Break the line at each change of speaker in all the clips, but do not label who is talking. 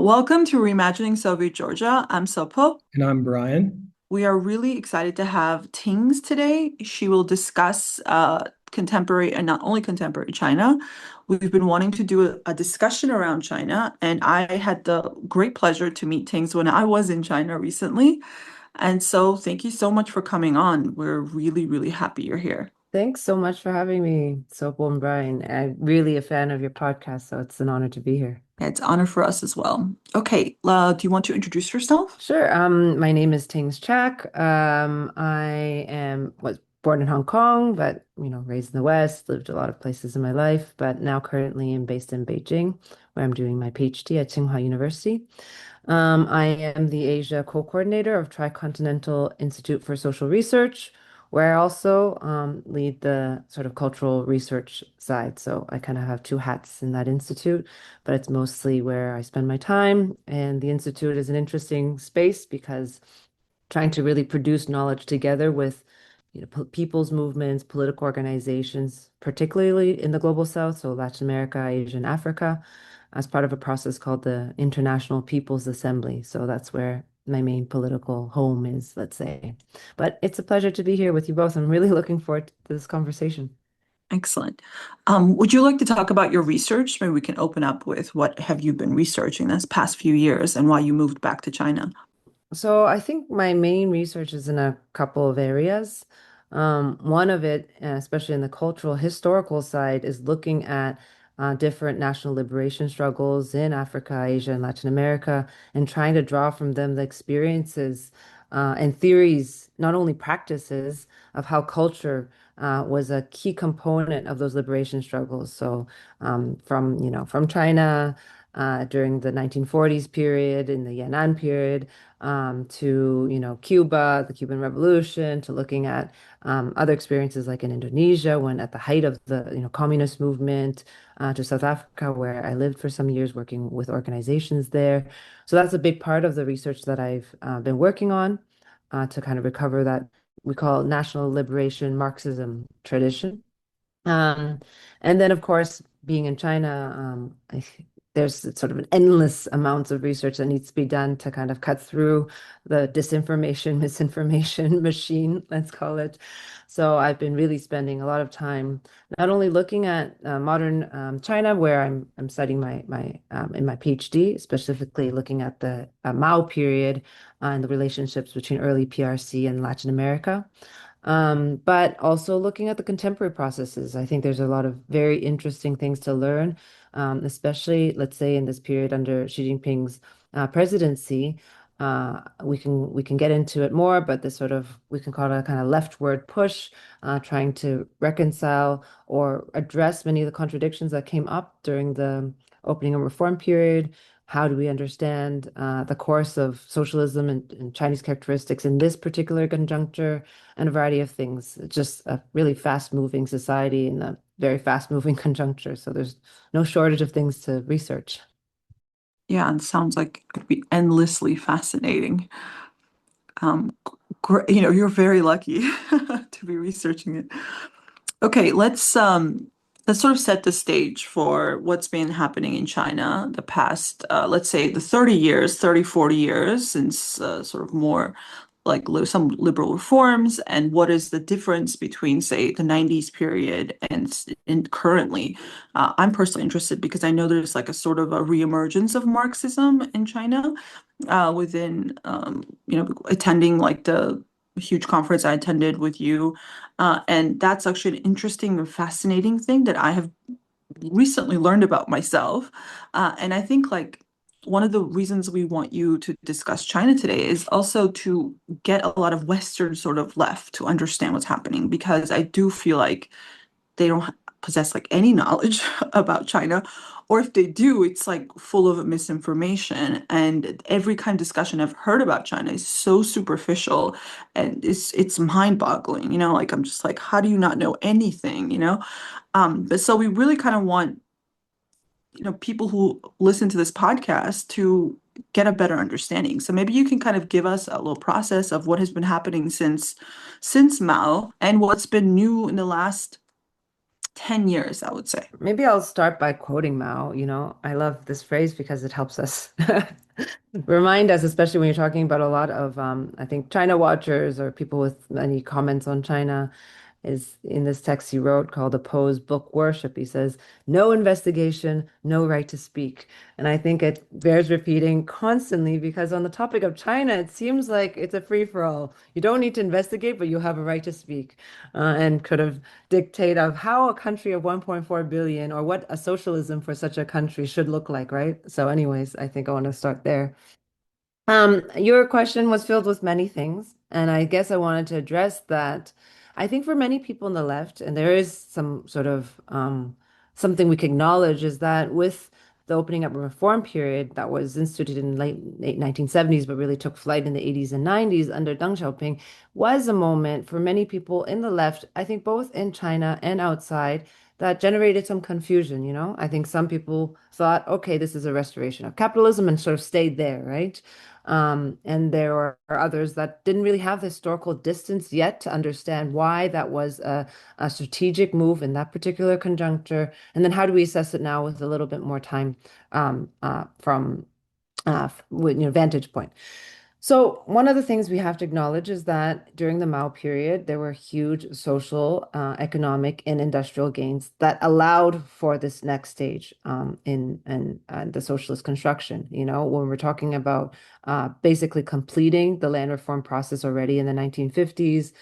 Welcome to Reimagining Soviet Georgia. I'm Sopo.
And I'm Brian.
We are really excited to have Tings today. She will discuss contemporary and not only contemporary China. We've been wanting to do a discussion around China, and I had the great pleasure to meet Tings when I was in China recently. And so thank you so much for coming on. We're really, really happy you're here.
Thanks so much for having me, Sopo and Brian. I'm really a fan of your podcast, so it's an honor to be here.
It's an honor for us as well. Okay, do you want to introduce yourself?
Sure. My name is Tings Chak. I was born in Hong Kong, but raised in the West, lived a lot of places in my life, but now currently am based in Beijing, where I'm doing my PhD at Tsinghua University. I am the Asia co-coordinator of Tricontinental Institute for Social Research, where I also lead the sort of cultural research side. So I kind of have two hats in that institute, but it's mostly where I spend my time. And the institute is an interesting space because trying to really produce knowledge together with people's movements, political organizations, particularly in the global South, so Latin America, Asia, and Africa, as part of a process called the International People's Assembly. So that's where my main political home is, let's say. But it's a pleasure to be here with you both. I'm really looking forward to this conversation.
Excellent. Would you like to talk about your research? Maybe we can open up with what have you been researching this past few years and why you moved back to China?
So I think my main research is in a couple of areas. One of it, especially in the cultural historical side, is looking at different national liberation struggles in Africa, Asia, and Latin America, and trying to draw from them the experiences and theories, not only practices, of how culture was a key component of those liberation struggles. So from China during the 1940s period, in the Yan'an period to Cuba, the Cuban Revolution, to looking at other experiences like in Indonesia when at the height of the communist movement, to South Africa where I lived for some years working with organizations there. So that's a big part of the research that I've been working on to kind of recover that we call national liberation Marxism tradition. Um, and then, of course, being in China, there's sort of an endless amounts of research that needs to be done to kind of cut through the disinformation, misinformation machine, let's call it. So I've been really spending a lot of time not only looking at modern China, where I'm studying my in my PhD, specifically looking at the Mao period and the relationships between early PRC and Latin America. But also looking at the contemporary processes. I think there's a lot of very interesting things to learn, especially, let's say, in this period under Xi Jinping's presidency. We can get into it more, but this sort of we can call it a kind of leftward push, trying to reconcile or address many of the contradictions that came up during the opening and reform period. How do we understand the course of socialism and Chinese characteristics in this particular conjuncture? And a variety of things. It's just a really fast-moving society in a very fast-moving conjuncture. So there's no shortage of things to research.
Yeah, and sounds like it could be endlessly fascinating. You're very lucky to be researching it. Okay, let's sort of set the stage for what's been happening in China the past let's say the 30 years, 30, 40 years since sort of more like some liberal reforms, and what is the difference between, say, the 90s period and currently. I'm personally interested because I know there's like a sort of a reemergence of Marxism in China within attending like the huge conference I attended with you. And that's actually an interesting and fascinating thing that I have recently learned about myself. And I think like one of the reasons we want you to discuss China today is also to get a lot of Western sort of left to understand what's happening, because I do feel like they don't possess like any knowledge about China, or if they do, it's like full of misinformation. And every kind of discussion I've heard about China is so superficial, and it's mind-boggling, like I'm just like, how do you not know anything? But so we really kind of want, people who listen to this podcast to get a better understanding. So maybe you can kind of give us a little process of what has been happening since Mao and what's been new in the last 10 years, I would say.
Maybe I'll start by quoting Mao. I love this phrase because it helps us remind us, especially when you're talking about a lot of, I think, China watchers or people with any comments on China, is in this text he wrote called Opposed Book Worship. He says, no investigation, no right to speak. And I think it bears repeating constantly because on the topic of China, it seems like it's a free-for-all. You don't need to investigate, but you have a right to speak and could have dictate of how a country of 1.4 billion or what a socialism for such a country should look like, right? So anyways, I think I want to start there. Your question was filled with many things, and I guess I wanted to address that. I think for many people on the left, and there is some sort of something we can acknowledge, is that with the opening up of reform period that was instituted in late 1970s, but really took flight in the 80s and 90s under Deng Xiaoping, was a moment for many people in the left, I think both in China and outside, that generated some confusion, I think some people thought, okay, this is a restoration of capitalism and sort of stayed there, right? And there are others that didn't really have the historical distance yet to understand why that was a strategic move in that particular conjuncture. And then how do we assess it now with a little bit more time from with, vantage point. So one of the things we have to acknowledge is that during the Mao period, there were huge social, economic, and industrial gains that allowed for this next stage in the socialist construction. When we're talking about basically completing the land reform process already in the 1950s,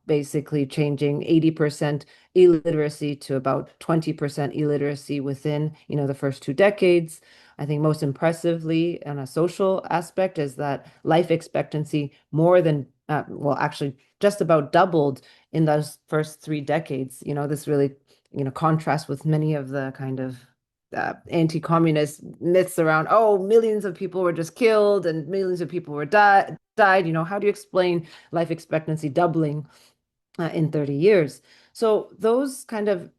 basically changing 80% illiteracy to about 20% illiteracy within, the first 2 decades. I think most impressively on a social aspect is that life expectancy more than, well, actually just about doubled in those first 3 decades. This really, contrasts with many of the kind of anti-communist myths around, oh, millions of people were just killed and millions of people were died. How do you explain life expectancy doubling in 30 years? So those kind of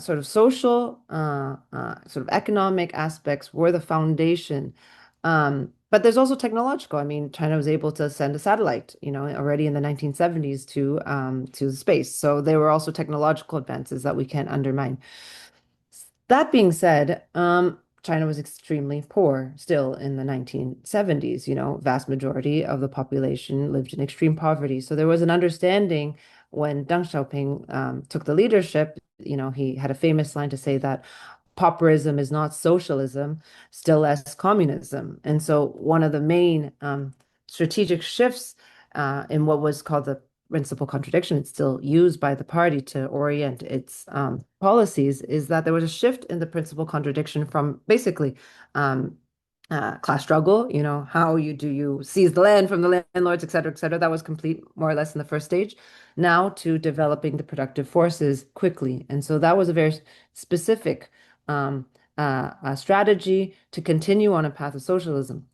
sort of social, sort of economic aspects were the foundation. But there's also technological. I mean, China was able to send a satellite, already in the 1970s to space. So there were also technological advances that we can't undermine. That being said, China was extremely poor still in the 1970s. Vast majority of the population lived in extreme poverty. So there was an understanding when Deng Xiaoping took the leadership. He had a famous line to say that pauperism is not socialism, still less communism. And so one of the main strategic shifts in what was called the principal contradiction, it's still used by the party to orient its policies, is that there was a shift in the principal contradiction from basically class struggle, how you seize the land from the landlords, et cetera, et cetera. That was complete more or less in the first stage. Now to developing the productive forces quickly. And so that was a very specific strategy to continue on a path of socialism.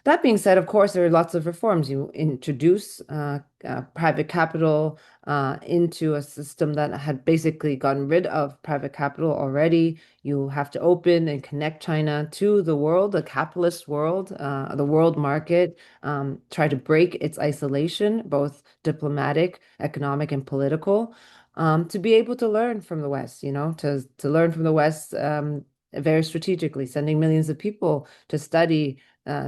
That being said, of course, there are lots of reforms. You introduce private capital into a system that had basically gotten rid of private capital already. You have to open and connect China to the world, the capitalist world, the world market, try to break its isolation, both diplomatic, economic, and political, to be able to learn from the West, to learn from the West very strategically, sending millions of people to study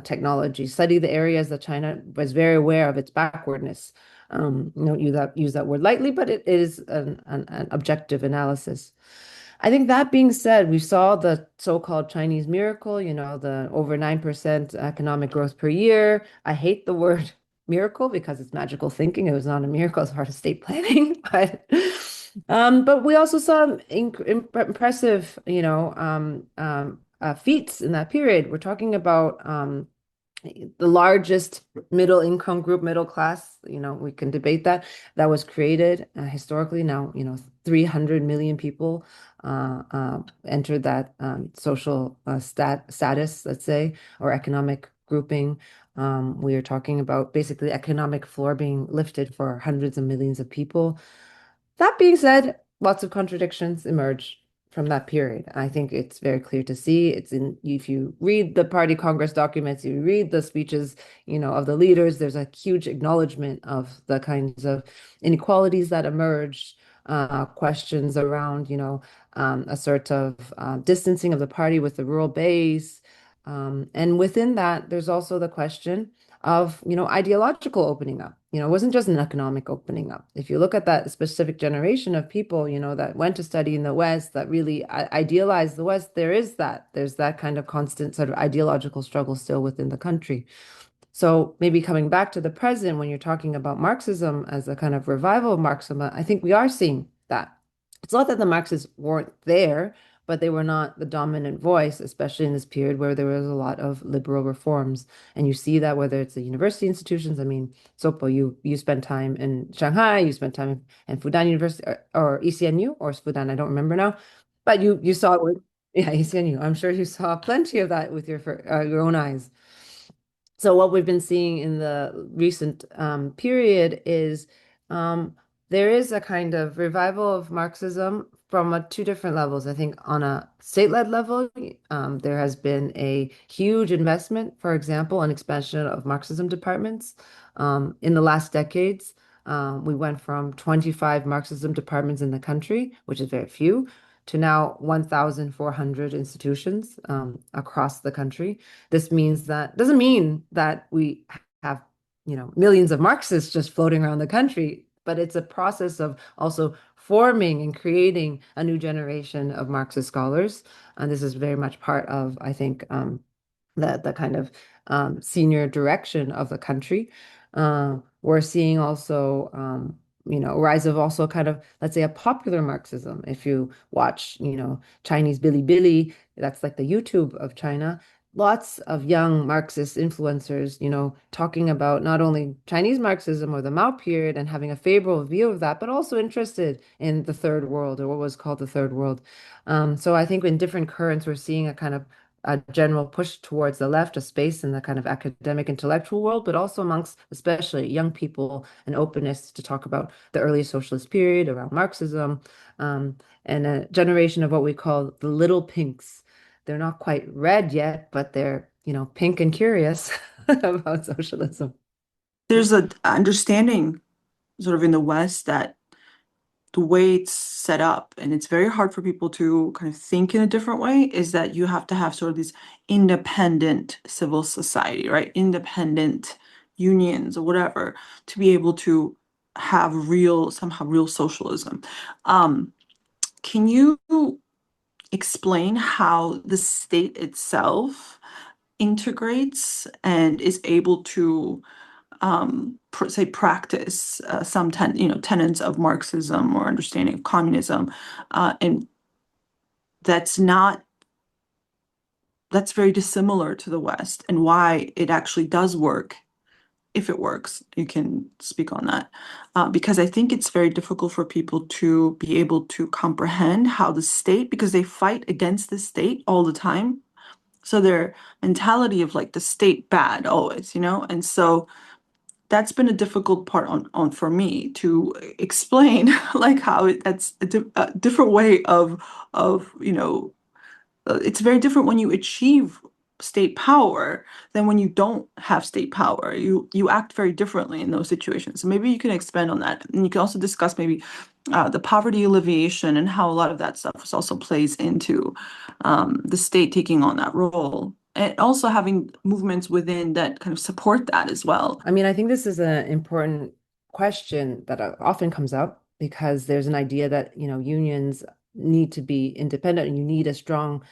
technology, study the areas that China was very aware of its backwardness. Use that word lightly, but it is an objective analysis. I think that being said, we saw the so-called Chinese miracle, the over 9% economic growth per year. I hate the word miracle because it's magical thinking. It was not a miracle as part of state planning, but we also saw impressive, feats in that period. We're talking about the largest middle income group, middle class, we can debate that was created historically. Now, 300 million people entered that social status, let's say, or economic grouping. We are talking about basically economic floor being lifted for hundreds of millions of people. That being said, lots of contradictions emerge from that period. I think it's very clear to see. If you read the party Congress documents, you read the speeches, of the leaders, there's a huge acknowledgement of the kinds of inequalities that emerged, questions around, a sort of distancing of the party with the rural base. And within that, there's also the question of, ideological opening up. It wasn't just an economic opening up. If you look at that specific generation of people, that went to study in the West, that really idealized the West, there's that kind of constant sort of ideological struggle still within the country. So maybe coming back to the present, when you're talking about Marxism as a kind of revival of Marxism, I think we are seeing that. It's not that the Marxists weren't there, but they were not the dominant voice, especially in this period where there was a lot of liberal reforms. And you see that whether it's the university institutions, I mean, Sopo, you spent time in Shanghai, you spent time in Fudan University or ECNU or Fudan, I don't remember now, but you saw it with, yeah, ECNU. I'm sure you saw plenty of that with your own eyes. So what we've been seeing in the recent period is um, there is a kind of revival of Marxism from two different levels. I think on a state-led level, there has been a huge investment, for example, an expansion of Marxism departments. In the last decades, we went from 25 Marxism departments in the country, which is very few, to now 1,400 institutions across the country. This means that doesn't mean that we have, millions of Marxists just floating around the country, but it's a process of also forming and creating a new generation of Marxist scholars. And this is very much part of, I think, the kind of senior direction of the country. We're seeing also, rise of also kind of, let's say, a popular Marxism. If you watch, Chinese Bilibili, that's like the YouTube of China. Lots of young Marxist influencers, talking about not only Chinese Marxism or the Mao period and having a favorable view of that, but also interested in the third world or what was called the third world. So I think in different currents, we're seeing a kind of a general push towards the left, a space in the kind of academic intellectual world, but also amongst especially young people, an openness to talk about the early socialist period around Marxism, and a generation of what we call the little pinks. They're not quite red yet, but they're, pink and curious about socialism.
There's a understanding sort of in the West that the way it's set up, and it's very hard for people to kind of think in a different way, is that you have to have sort of this independent civil society, right? Independent unions or whatever to be able to have somehow real socialism. Um, can you explain how the state itself integrates and is able to say practice tenets of Marxism or understanding of communism, and that's not that's very dissimilar to the West, and why it actually does work, if it works. You can speak on that, because I think it's very difficult for people to be able to comprehend how the state, because they fight against the state all the time. So their mentality of like the state bad always, and so that's been a difficult part on for me to explain, like how that's a different way of it's very different when you achieve state power than when you don't have state power. You act very differently in those situations. So maybe you can expand on that, and you can also discuss maybe the poverty alleviation and how a lot of that stuff also plays into the state taking on that role, and also having movements within that kind of support that as well.
I mean, I think this is an important question that often comes up because there's an idea that, unions need to be independent and you need a strong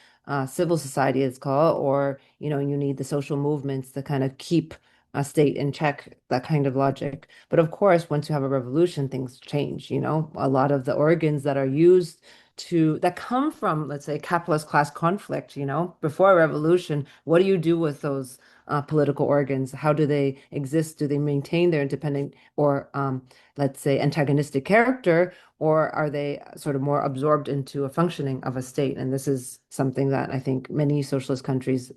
civil society, it's called, or, you need the social movements to kind of keep a state in check, that kind of logic. But of course, once you have a revolution, things change, A lot of the organs that are used that come from, let's say, capitalist class conflict, before a revolution, what do you do with those political organs? How do they exist? Do they maintain their independent or, let's say, antagonistic character, or are they sort of more absorbed into a functioning of a state? And this is something that I think many socialist countries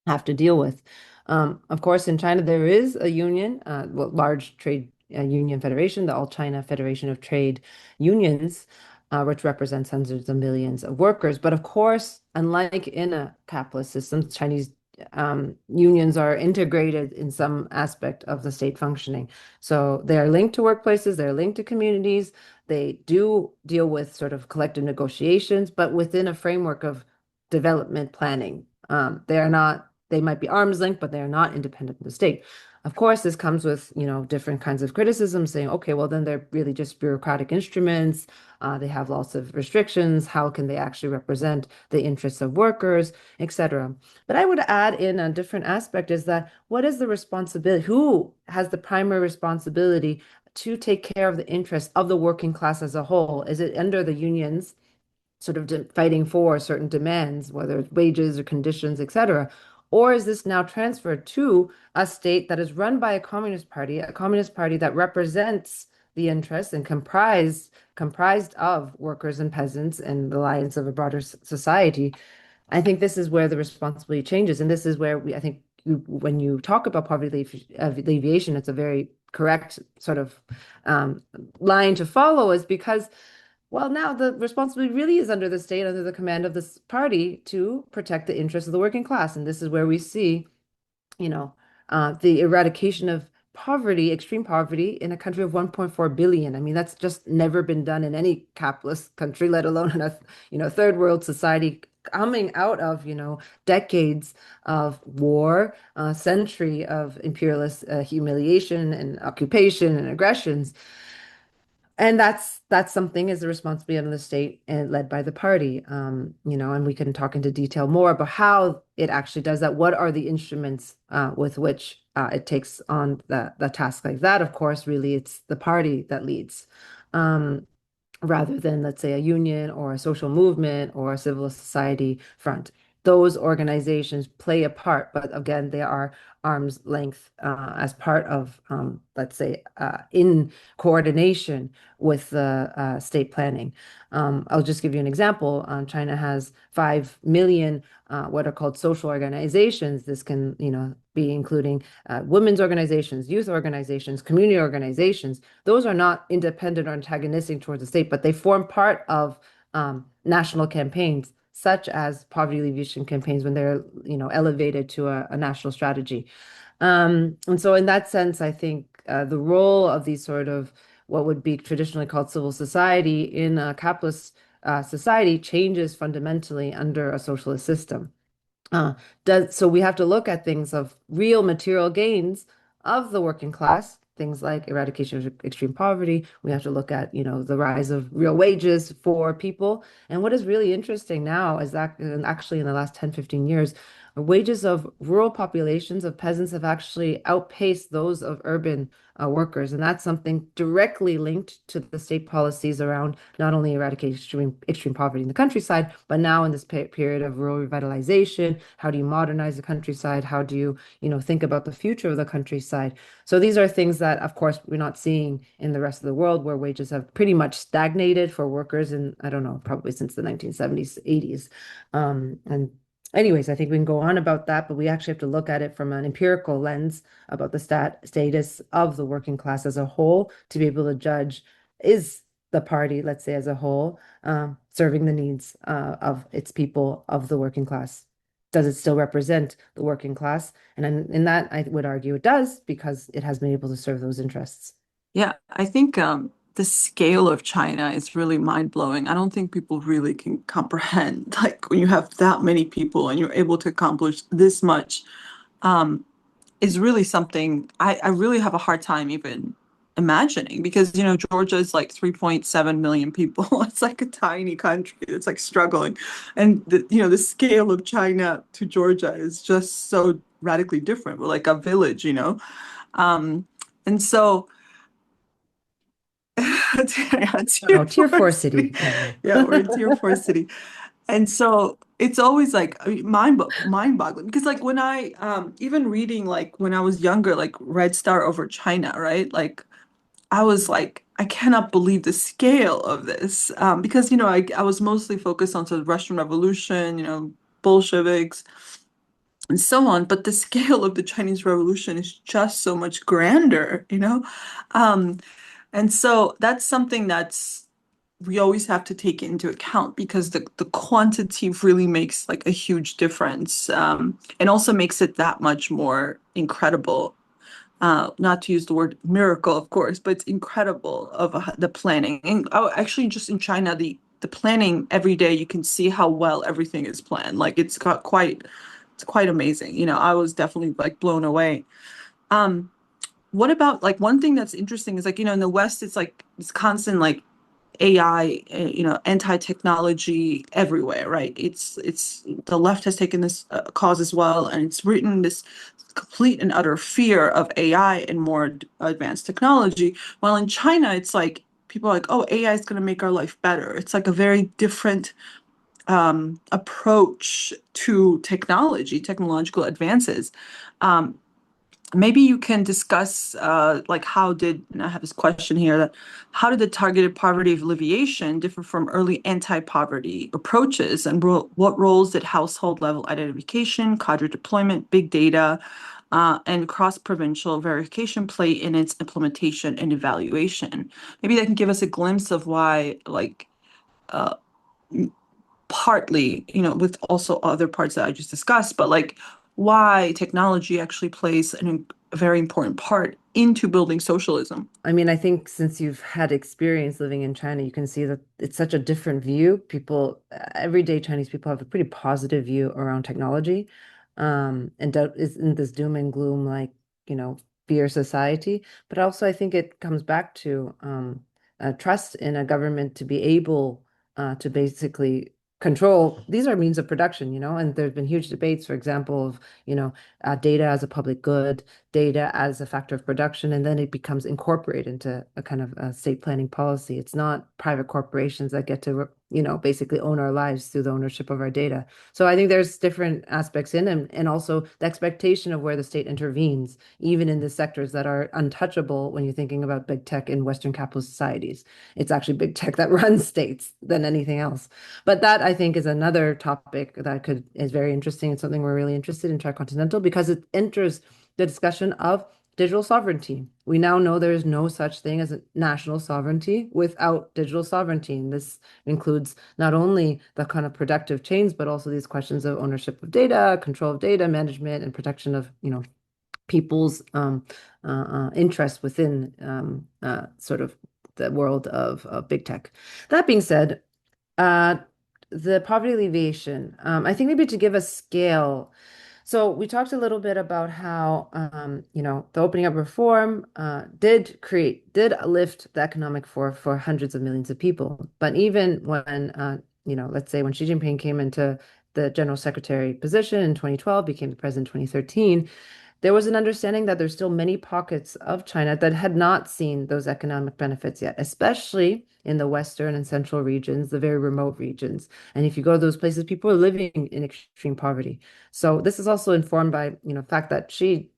have to deal with. Of course, in China, there is a union, large trade union federation, the All China Federation of Trade Unions, which represents hundreds of millions of workers. But of course, unlike in a capitalist system, Chinese unions are integrated in some aspect of the state functioning. So they are linked to workplaces, they're linked to communities, They do deal with sort of collective negotiations, but within a framework of development planning. They are not, they might be arm's length, but they are not independent of the state. Of course, this comes with, different kinds of criticism saying, okay, well, then they're really just bureaucratic instruments. They have lots of restrictions. How can they actually represent the interests of workers, etc.? But I would add in a different aspect is that what is the responsibility? Who has the primary responsibility to take care of the interests of the working class as a whole? Is it under the unions sort of fighting for certain demands, whether it's wages or conditions, etc.? Or is this now transferred to a state that is run by a communist party that represents the interests and comprised of workers and peasants and the alliance of a broader society? I think this is where the responsibility changes, and this is where I think when you talk about poverty alleviation, it's a very correct sort of line to follow, is because well, now the responsibility really is under the state, under the command of this party to protect the interests of the working class. And this is where we see, you know, the eradication of poverty, extreme poverty in a country of 1.4 billion. I mean, that's just never been done in any capitalist country, let alone in a, third world society coming out of, decades of war, a century of imperialist humiliation and occupation and aggressions. And that's something is the responsibility of the state and led by the party. And we can talk into detail more about how it actually does that. What are the instruments with which it takes on the task like that? Of course, really, it's the party that leads. Rather than, let's say, a union or a social movement or a civil society front. Those organizations play a part, but again, they are arm's length as part of, let's say, in coordination with the state planning. I'll just give you an example. China has 5 million what are called social organizations. This can, be including women's organizations, youth organizations, community organizations. Those are not independent or antagonistic towards the state, but they form part of national campaigns, such as poverty alleviation campaigns when they're, elevated to a national strategy. And so in that sense, I think the role of these sort of what would be traditionally called civil society in a capitalist society changes fundamentally under a socialist system. Uh, so we have to look at things of real material gains of the working class, things like eradication of extreme poverty. We have to look at, the rise of real wages for people. And what is really interesting now is that and actually in the last 10, 15 years, wages of rural populations of peasants have actually outpaced those of urban workers. And that's something directly linked to the state policies around not only eradicating extreme poverty in the countryside, but now in this period of rural revitalization. How do you modernize the countryside? How do you, think about the future of the countryside? So these are things that, of course, we're not seeing in the rest of the world where wages have pretty much stagnated for workers in, I don't know, probably since the 1970s, 80s. And anyways, I think we can go on about that, but we actually have to look at it from an empirical lens about the status of the working class as a whole to be able to judge, is the party, let's say as a whole, serving the needs of its people, of the working class? Does it still represent the working class? And in that, I would argue it does because it has been able to serve those interests.
Yeah, I think the scale of China is really mind-blowing. I don't think people really can comprehend like when you have that many people and you're able to accomplish this much um, is really something I really have a hard time even imagining because Georgia is like 3.7 million people. It's like a tiny country that's like struggling. And the scale of China to Georgia is just so radically different. We're like a village. Um, and so yeah, tier
Oh, tier
four
four
city.
city. Yeah,
Yeah, we're a tier four city. And so it's always like I mean, mind-boggling because like when I even reading like when I was younger, like Red Star over China, right? Like I was like, I cannot believe the scale of this. Because I was mostly focused on sort of Russian Revolution, Bolsheviks and so on, but the scale of the Chinese Revolution is just so much grander. Um, and so that's something that's we always have to take into account because the quantity really makes like a huge difference and also makes it that much more incredible. Not to use the word miracle, of course, but it's incredible of the planning. And oh, actually, just in China, the planning every day, you can see how well everything is planned. Like it's quite amazing. I was definitely like blown away. Um, what about like one thing that's interesting is like, in the West, it's like it's constant like AI, anti-technology everywhere, right? It's the left has taken this cause as well, and it's written this complete and utter fear of AI and more advanced technology. While in China, it's like people are like, oh, AI is going to make our life better. It's like a very different approach to technology, technological advances. Um, Maybe you can discuss like and I have this question here that how did the targeted poverty alleviation differ from early anti-poverty approaches, and what roles did household level identification, cadre deployment, big data, and cross-provincial verification play in its implementation and evaluation? Maybe that can give us a glimpse of why, like, uh, partly, with also other parts that I just discussed, but like why technology actually plays a very important part into building socialism.
I mean, I think since you've had experience living in China, you can see that it's such a different view. Everyday Chinese people have a pretty positive view around technology, and doubt isn't this doom and gloom like, you know, fear society. But also, I think it comes back to trust in a government to be able to basically control. These are means of production, and there's been huge debates, for example, of, data as a public good, data as a factor of production, and then it becomes incorporated into a kind of a state planning policy. It's not private corporations that get to, basically own our lives through the ownership of our data. So I think there's different aspects in, and also the expectation of where the state intervenes, even in the sectors that are untouchable when you're thinking about big tech in Western capitalist societies. It's actually big tech that runs states than anything else. But that I think is another topic that is very interesting. It's something we're really interested in Tricontinental because it enters the discussion of digital sovereignty. We now know there is no such thing as a national sovereignty without digital sovereignty. And this includes not only the kind of productive chains, but also these questions of ownership of data, control of data, management, and protection of, people's interests within sort of the world of big tech. That being said, uh, the poverty alleviation, I think maybe to give a scale. So we talked a little bit about how, the opening up reform did lift the economic for hundreds of millions of people. But even when, let's say when Xi Jinping came into the general secretary position in 2012, became the president in 2013, there was an understanding that there's still many pockets of China that had not seen those economic benefits yet, especially in the western and central regions, the very remote regions. And if you go to those places, people are living in extreme poverty. So this is also informed by, fact that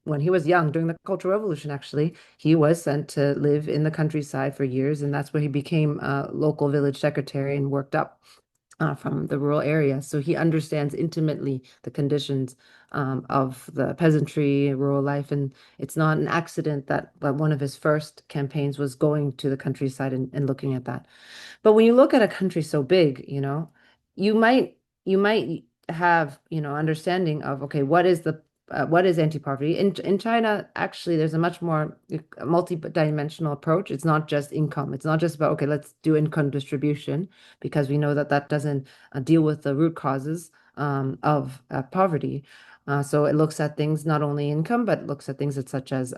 when he was young, during the Cultural Revolution, actually, he was sent to live in the countryside for years, and that's where he became a local village secretary and worked up from the rural area. So he understands intimately the conditions of the peasantry, rural life. And it's not an accident that one of his first campaigns was going to the countryside and looking at that. But when you look at a country so big, you might have, understanding of, okay, what is anti-poverty? In China, actually, there's a much more multi-dimensional approach. It's not just income. It's not just about, okay, let's do income distribution, because we know that that doesn't deal with the root causes of poverty. So it looks at things not only income, but looks at things such as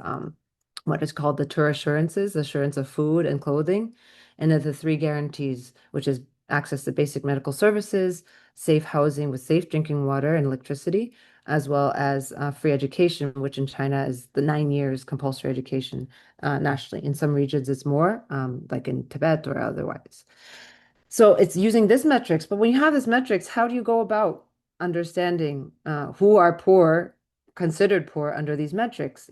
what is called the tour assurances, assurance of food and clothing, and then the three guarantees, which is access to basic medical services, safe housing with safe drinking water and electricity, as well as free education, which in China is the 9 years compulsory education nationally. In some regions, it's more, like in Tibet or otherwise. So it's using this metrics, but when you have this metrics, how do you go about understanding who are poor, considered poor under these metrics,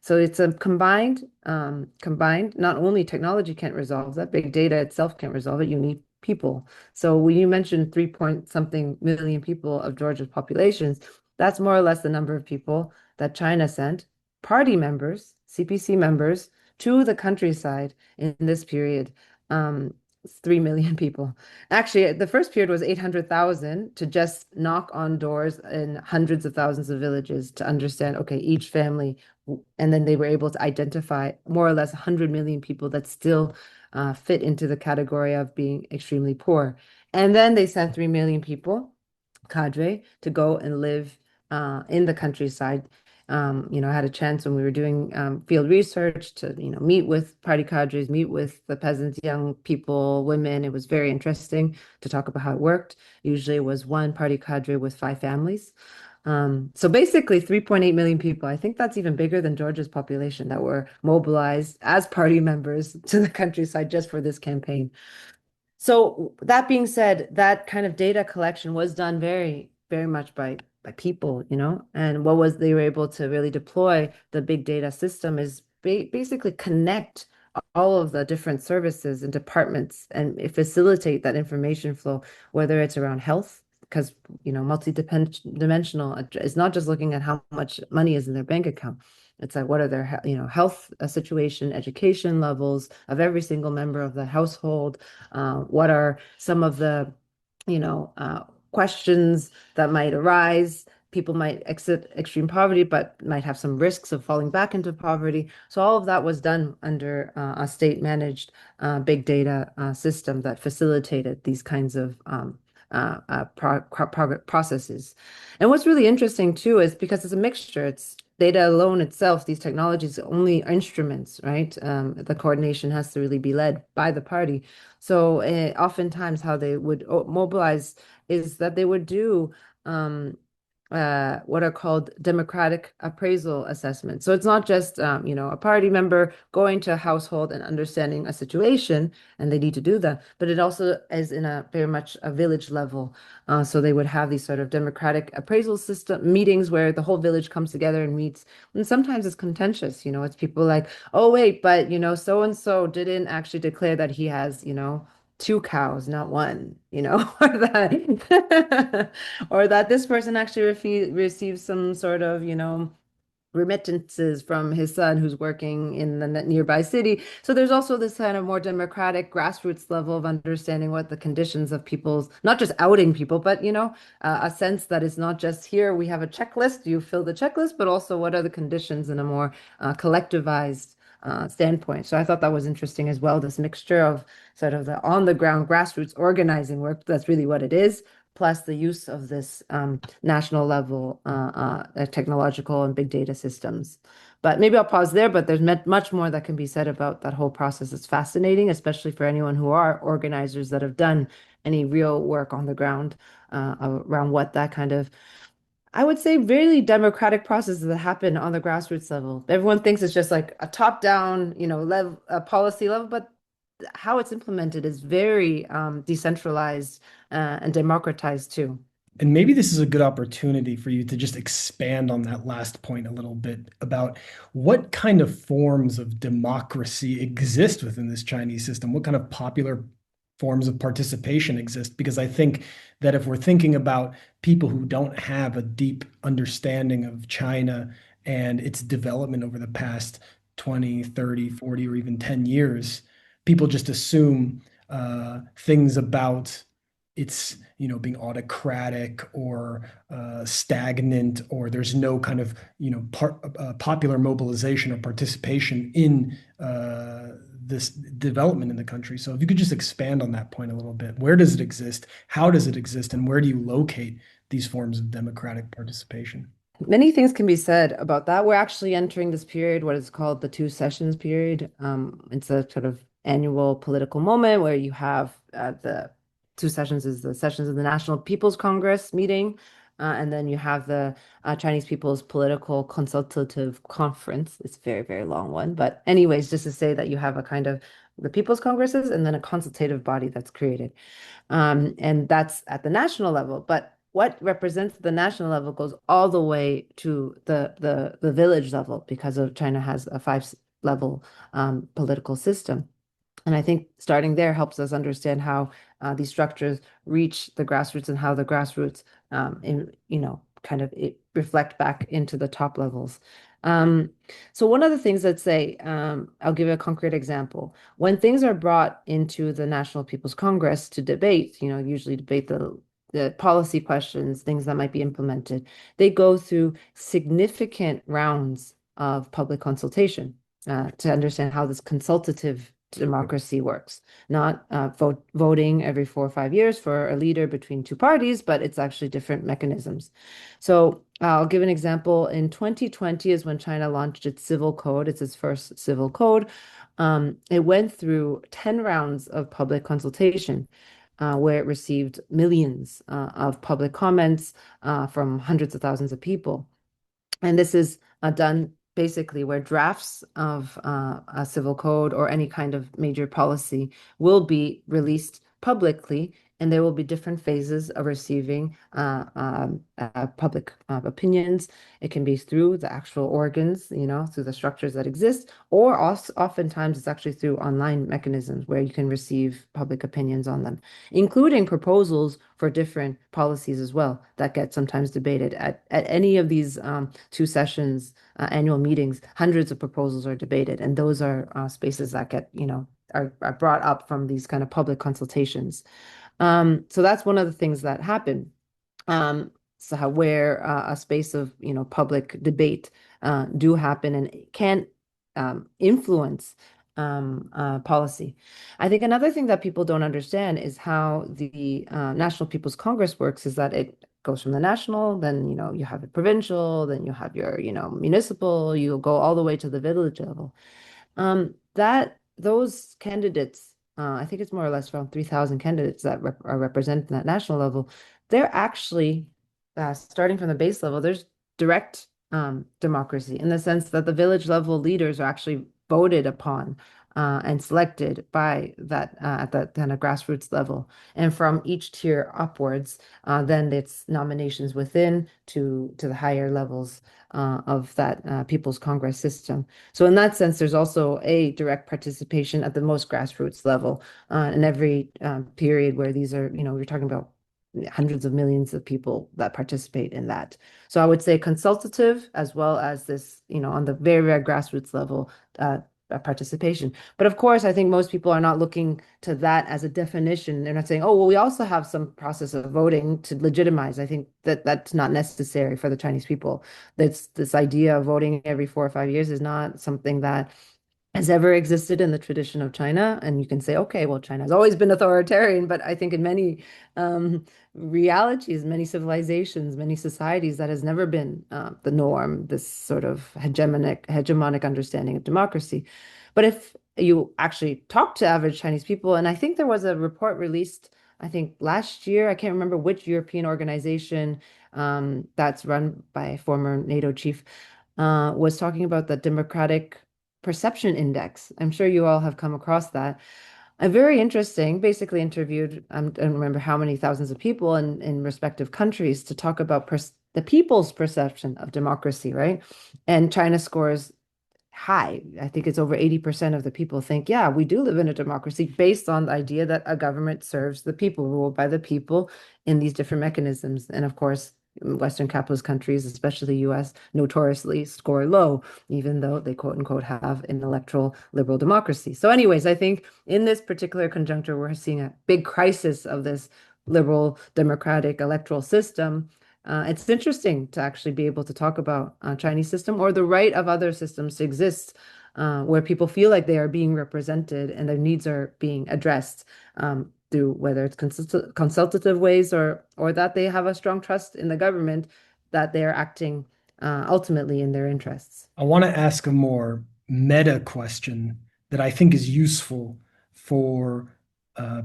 So it's a combined, not only technology can't resolve that, big data itself can't resolve it, you need people. So when you mentioned 3 point something million people of Georgia's populations, that's more or less the number of people that China sent, party members, CPC members, to the countryside in this period. 3 million people. Actually, the first period was 800,000 to just knock on doors in hundreds of thousands of villages to understand, okay, each family. And then they were able to identify more or less 100 million people that still fit into the category of being extremely poor. And then they sent 3 million people, cadre, to go and live in the countryside. I had a chance when we were doing field research to, meet with party cadres, meet with the peasants, young people, women. It was very interesting to talk about how it worked. Usually it was one party cadre with 5 families. So basically 3.8 million people. I think that's even bigger than Georgia's population that were mobilized as party members to the countryside just for this campaign. So that being said, that kind of data collection was done very, very much by people, and what was they were able to really deploy the big data system is basically connect all of the different services and departments and facilitate that information flow, whether it's around health, because multi-dimensional is not just looking at how much money is in their bank account. It's like what are their health situation, education levels of every single member of the household. What are some of the questions that might arise? People might exit extreme poverty, but might have some risks of falling back into poverty. So all of that was done under a state-managed big data system that facilitated these kinds of processes. And what's really interesting too is because it's a mixture, it's data alone itself, these technologies are only instruments, right? The coordination has to really be led by the party. So oftentimes how they would mobilize is that they would do what are called democratic appraisal assessments. So it's not just a party member going to a household and understanding a situation, and they need to do that, but it also is in a very much a village level. So they would have these sort of democratic appraisal system meetings where the whole village comes together and meets. And sometimes it's contentious, it's people like, oh wait, but so and so didn't actually declare that he has, two cows, not one, or that or that this person actually receives some sort of, remittances from his son who's working in the nearby city. So there's also this kind of more democratic grassroots level of understanding what the conditions of people's, not just outing people, but a sense that it's not just here we have a checklist, you fill the checklist, but also what are the conditions in a more collectivized standpoint. So I thought that was interesting as well, this mixture of sort of the on the ground grassroots organizing work. That's really what it is, plus the use of this national level technological and big data systems. But maybe I'll pause there, but there's much more that can be said about that whole process. It's fascinating, especially for anyone who are organizers that have done any real work on the ground around what that kind of, I would say, really democratic processes that happen on the grassroots level. Everyone thinks it's just like a top-down, level, a policy level, but how it's implemented is very decentralized and democratized too.
And maybe this is a good opportunity for you to just expand on that last point a little bit about what kind of forms of democracy exist within this Chinese system, what kind of popular forms of participation exist. Because I think that if we're thinking about people who don't have a deep understanding of China and its development over the past 20, 30, 40, or even 10 years, people just assume things about it's being autocratic or stagnant, or there's no kind of popular mobilization or participation in this development in the country. So if you could just expand on that point a little bit, where does it exist? How does it exist? And where do you locate these forms of democratic participation?
Many things can be said about that. We're actually entering this period, what is called the two sessions period. It's a sort of annual political moment where you have the two sessions is the sessions of the National People's Congress meeting, and then you have the Chinese People's Political Consultative Conference. It's a very, very long one. But anyways, just to say that you have a kind of the People's Congresses and then a consultative body that's created. And that's at the national level. But what represents the national level goes all the way to the village level because of China has a five-level political system. And I think starting there helps us understand how these structures reach the grassroots and how the grassroots, kind of reflect back into the top levels. Um, so one of the things that say, I'll give you a concrete example. When things are brought into the National People's Congress to debate, usually debate the policy questions, things that might be implemented, they go through significant rounds of public consultation to understand how this consultative democracy works. Not voting every 4 or 5 years for a leader between two parties, but it's actually different mechanisms. So I'll give an example. In 2020 is when China launched its civil code. It's its first civil code. It went through 10 rounds of public consultation, where it received millions of public comments from hundreds of thousands of people. And this is done basically where drafts of a civil code or any kind of major policy will be released publicly, and there will be different phases of receiving public opinions. It can be through the actual organs, through the structures that exist, or also, oftentimes it's actually through online mechanisms where you can receive public opinions on them, including proposals for different policies as well that get sometimes debated at any of these 2 sessions, annual meetings. Hundreds of proposals are debated, and those are spaces that get, are brought up from these kind of public consultations. So that's one of the things that happen. So where a space of, public debate do happen and can influence policy. I think another thing that people don't understand is how the National People's Congress works is that it goes from the national, then, you have the provincial, then you have your, municipal, you go all the way to the village level. That those candidates, I think it's more or less around 3,000 candidates that are represented in that national level. They're actually starting from the base level. There's direct democracy in the sense that the village level leaders are actually voted upon and selected by that at that kind of grassroots level. And from each tier upwards, then it's nominations within to the higher levels of that People's Congress system. So in that sense, there's also a direct participation at the most grassroots level in every period where these are, we're talking about hundreds of millions of people that participate in that. So I would say consultative as well as this, on the very, very grassroots level, participation. But of course, I think most people are not looking to that as a definition. They're not saying, oh, well, we also have some process of voting to legitimize. I think that that's not necessary for the Chinese people. That's this idea of voting every 4 or 5 years is not something that has ever existed in the tradition of China. And you can say, okay, well, China has always been authoritarian, but I think in many realities, many civilizations, many societies, that has never been the norm, this sort of hegemonic understanding of democracy. But if you actually talk to average Chinese people, and I think there was a report released, I think last year, I can't remember which European organization that's run by a former NATO chief, was talking about the democratic perception index. I'm sure you all have come across that. Very interesting, basically interviewed, I don't remember how many thousands of people in respective countries to talk about the people's perception of democracy, right? And China scores high. I think it's over 80% of the people think, yeah, we do live in a democracy based on the idea that a government serves the people, ruled by the people in these different mechanisms. And of course, Western capitalist countries, especially the US, notoriously score low, even though they quote unquote have an electoral liberal democracy. So anyways, I think in this particular conjuncture, we're seeing a big crisis of this liberal democratic electoral system. It's interesting to actually be able to talk about Chinese system or the right of other systems to exist, where people feel like they are being represented and their needs are being addressed through whether it's consultative ways or that they have a strong trust in the government that they are acting ultimately in their interests.
I want to ask a more meta question that I think is useful for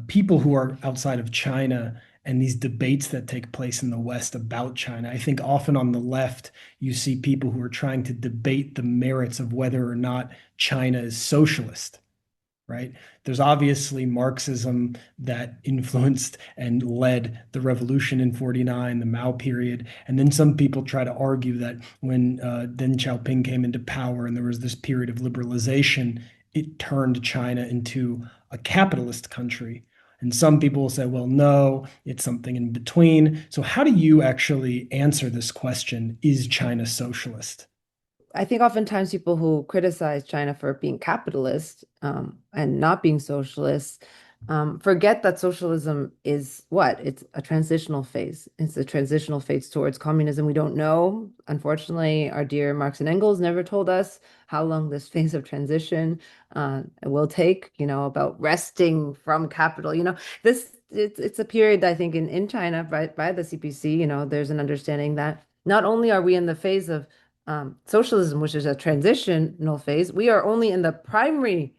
people who are outside of China and these debates that take place in the West about China. I think often on the left, you see people who are trying to debate the merits of whether or not China is socialist, right? There's obviously Marxism that influenced and led the revolution in 49, the Mao period. And then some people try to argue that when Deng Xiaoping came into power and there was this period of liberalization, it turned China into a capitalist country. And some people will say, well, no, it's something in between. So how do you actually answer this question? Is China socialist?
I think oftentimes people who criticize China for being capitalist and not being socialist forget that socialism is what? It's a transitional phase. It's a transitional phase towards communism. We don't know. Unfortunately, our dear Marx and Engels never told us how long this phase of transition will take, about wresting from capital. It's a period, I think, in China by the CPC, there's an understanding that not only are we in the phase of socialism, which is a transitional phase, we are only in the primary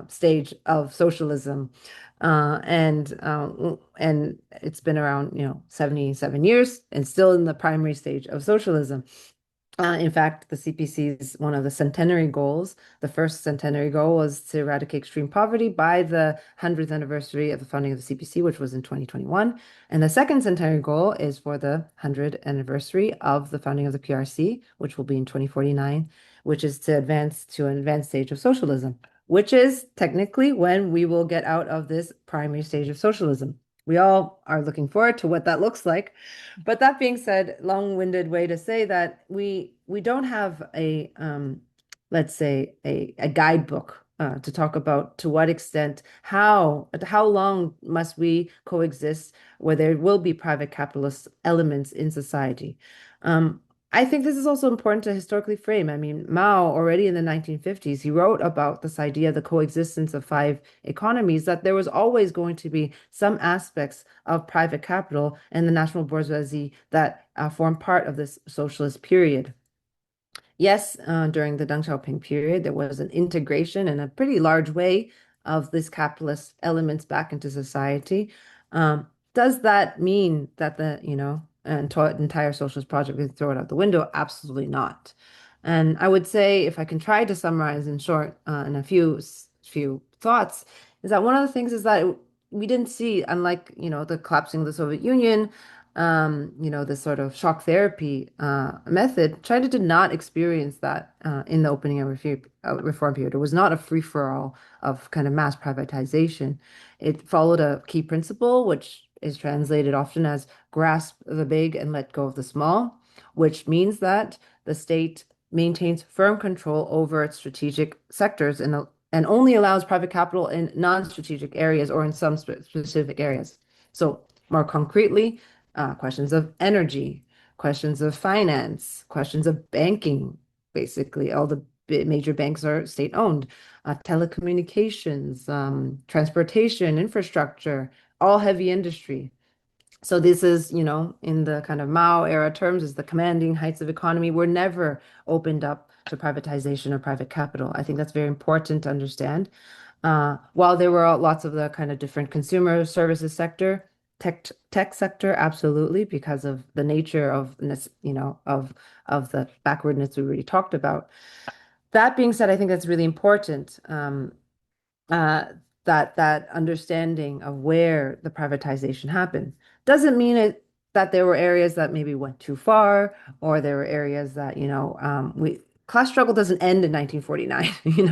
stage of socialism. And it's been around, 77 years and still in the primary stage of socialism. In fact, the CPC's one of the centenary goals, the first centenary goal was to eradicate extreme poverty by the 100th anniversary of the founding of the CPC, which was in 2021. And the second centenary goal is for the 100th anniversary of the founding of the PRC, which will be in 2049, which is to advance to an advanced stage of socialism, which is technically when we will get out of this primary stage of socialism. We all are looking forward to what that looks like. But that being said, long-winded way to say that we don't have let's say a guidebook to talk about to what extent, how long must we coexist where there will be private capitalist elements in society. I think this is also important to historically frame. I mean, Mao already in the 1950s, he wrote about this idea of the coexistence of five economies, that there was always going to be some aspects of private capital and the national bourgeoisie that form part of this socialist period. Yes, during the Deng Xiaoping period, there was an integration in a pretty large way of these capitalist elements back into society. Does that mean that entire socialist project is thrown out the window? Absolutely not. And I would say, if I can try to summarize in short, in a few thoughts, is that one of the things is that we didn't see, unlike, the collapsing of the Soviet Union, this sort of shock therapy method, China did not experience that in the opening and reform period. It was not a free-for-all of kind of mass privatization. It followed a key principle, which is translated often as grasp the big and let go of the small, which means that the state maintains firm control over its strategic sectors and only allows private capital in non-strategic areas or in some specific areas. So more concretely, questions of energy, questions of finance, questions of banking. Basically, all the major banks are state-owned. Telecommunications, transportation, infrastructure, all heavy industry. So this is, in the kind of Mao era terms, is the commanding heights of economy were never opened up to privatization or private capital. I think that's very important to understand. While there were lots of the kind of different consumer services sector, tech sector, absolutely, because of the nature of this, of the backwardness we already talked about. That being said, I think that's really important. That understanding of where the privatization happened doesn't mean that there were areas that maybe went too far, or there were areas that, class struggle doesn't end in 1949,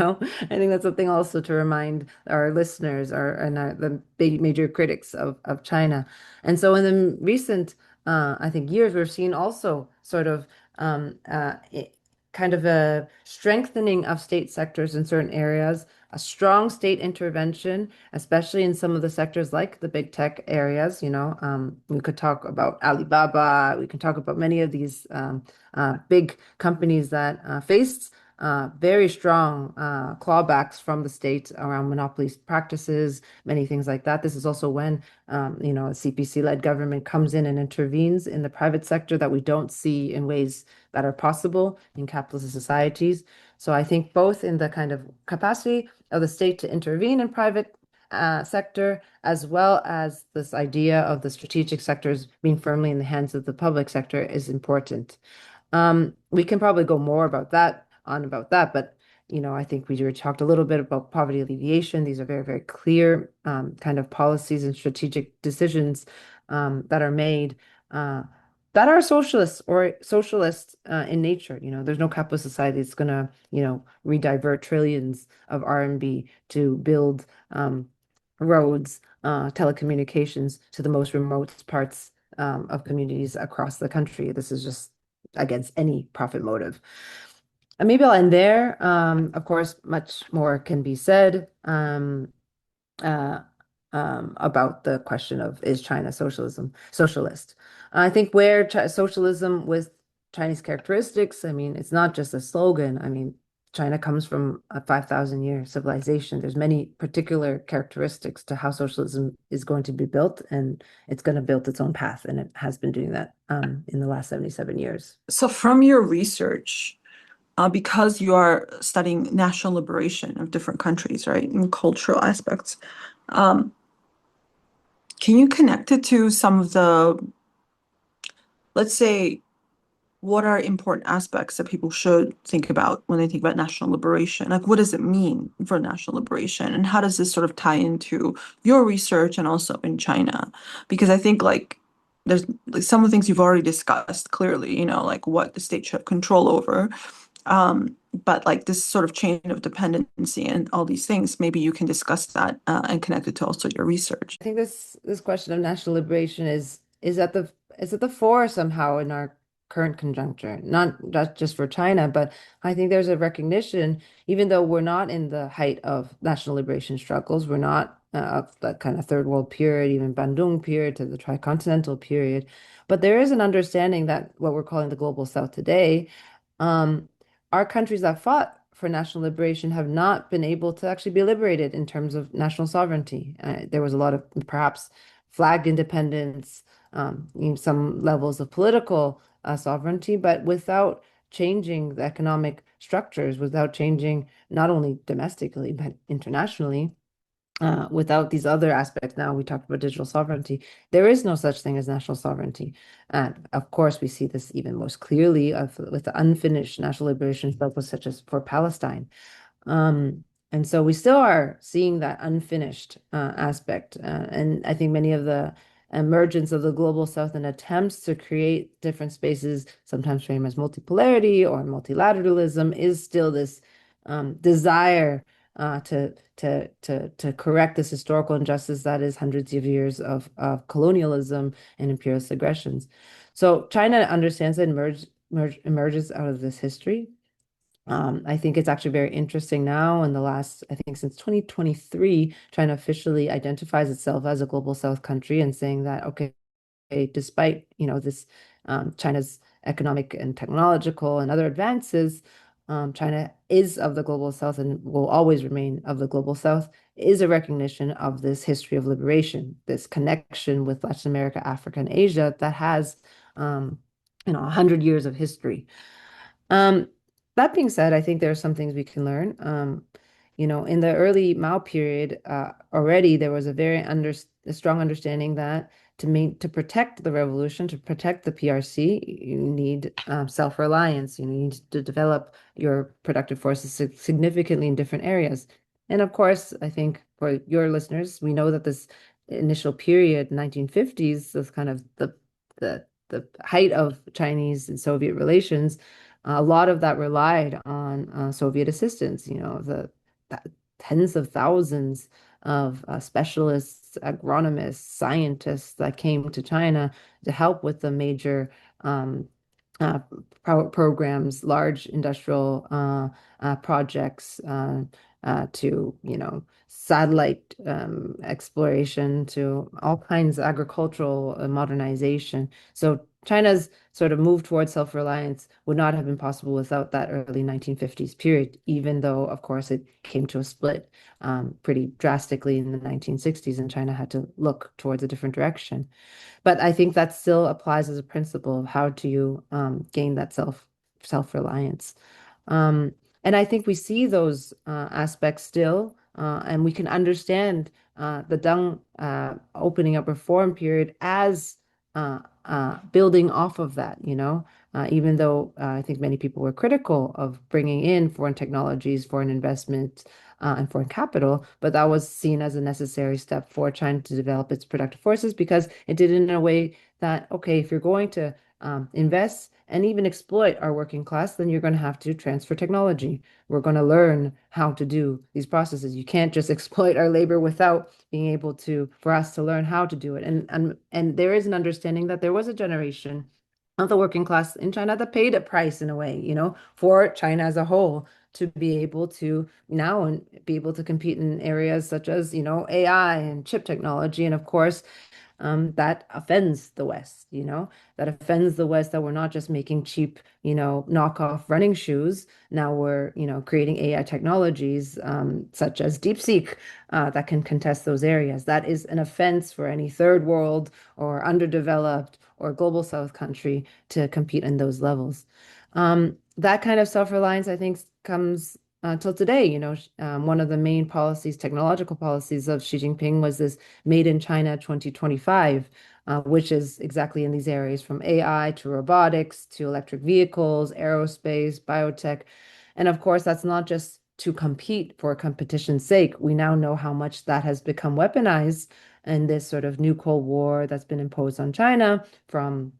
I think that's something also to remind our listeners the big major critics of China. And so in the recent, I think, years, we've seen also sort of kind of a strengthening of state sectors in certain areas, a strong state intervention, especially in some of the sectors like the big tech areas. We could talk about Alibaba. We can talk about many of these big companies that faced very strong clawbacks from the state around monopoly practices, many things like that. This is also when, a CPC-led government comes in and intervenes in the private sector that we don't see in ways that are possible in capitalist societies. So I think both in the kind of capacity of the state to intervene in private sector, as well as this idea of the strategic sectors being firmly in the hands of the public sector, is important. We can probably go more about that, but I think we already talked a little bit about poverty alleviation. These are very, very clear kind of policies and strategic decisions that are made that are socialist or socialist in nature. There's no capitalist society that's going to, redivert trillions of RMB to build roads, telecommunications to the most remote parts of communities across the country. This is just against any profit motive. And maybe I'll end there. Of course, much more can be said uh, about the question of is China socialist? I think where socialism with Chinese characteristics, I mean, it's not just a slogan. I mean, China comes from a 5,000-year civilization. There's many particular characteristics to how socialism is going to be built, and it's going to build its own path, and it has been doing that in the last 77 years.
So from your research, because you are studying national liberation of different countries, right, and cultural aspects, can you connect it to some of the, let's say, what are important aspects that people should think about when they think about national liberation? Like, what does it mean for national liberation? And how does this sort of tie into your research and also in China? Because I think like there's like some of the things you've already discussed clearly, you know, like what the state should have control over. But like this sort of chain of dependency and all these things, maybe you can discuss that and connect it to also your research.
I think this question of national liberation is at the fore somehow in our current conjuncture, not just for China, but I think there's a recognition, even though we're not in the height of national liberation struggles, we're not of that kind of third world period, even Bandung period to the Tricontinental period, but there is an understanding that what we're calling the global South today, um, our countries that fought for national liberation have not been able to actually be liberated in terms of national sovereignty. There was a lot of perhaps flag independence, some levels of political sovereignty, but without changing the economic structures, without changing not only domestically, but internationally. Without these other aspects, now we talked about digital sovereignty, there is no such thing as national sovereignty. And of course, we see this even most clearly with the unfinished national liberation struggles, such as for Palestine. And so we still are seeing that unfinished aspect. And I think many of the emergence of the global South and attempts to create different spaces, sometimes framed as multipolarity or multilateralism, is still this desire to correct this historical injustice that is hundreds of years of colonialism and imperialist aggressions. So China understands that emerges out of this history. I think it's actually very interesting now in the last, I think since 2023, China officially identifies itself as a global South country and saying that, okay, despite, this China's economic and technological and other advances, China is of the global South and will always remain of the global South, is a recognition of this history of liberation, this connection with Latin America, Africa, and Asia that has, 100 years of history. Um, that being said, I think there are some things we can learn. In the early Mao period, already there was a a strong understanding that to protect the revolution, to protect the PRC, you need self-reliance. You need to develop your productive forces significantly in different areas. And of course, I think for your listeners, we know that this initial period, 1950s, was kind of the height of Chinese and Soviet relations. A lot of that relied on Soviet assistance, the tens of thousands of specialists, agronomists, scientists that came to China to help with the major uh, programs, large industrial projects to, satellite exploration to all kinds of agricultural modernization. So China's sort of move towards self-reliance would not have been possible without that early 1950s period, even though, of course, it came to a split pretty drastically in the 1960s, and China had to look towards a different direction. But I think that still applies as a principle of how do you gain that self-reliance. Um, and I think we see those aspects still, and we can understand the Deng opening up reform period as building off of that, even though I think many people were critical of bringing in foreign technologies, foreign investment, and foreign capital, but that was seen as a necessary step for China to develop its productive forces because it did it in a way that, okay, if you're going to invest and even exploit our working class, then you're going to have to transfer technology. We're going to learn how to do these processes. You can't just exploit our labor without being able to, for us to learn how to do it. And there is an understanding that there was a generation of the working class in China that paid a price in a way, for China as a whole to be able to now and be able to compete in areas such as, AI and chip technology. And of course, that offends the West, that offends the West that we're not just making cheap, knockoff running shoes. Now we're, creating AI technologies such as DeepSeek that can contest those areas. That is an offense for any third world or underdeveloped or global South country to compete in those levels. That kind of self-reliance, I think, comes till today. One of the main policies, technological policies of Xi Jinping was this Made in China 2025, which is exactly in these areas from AI to robotics to electric vehicles, aerospace, biotech. And of course, that's not just to compete for competition's sake. We now know how much that has become weaponized in this sort of new Cold War that's been imposed on China from,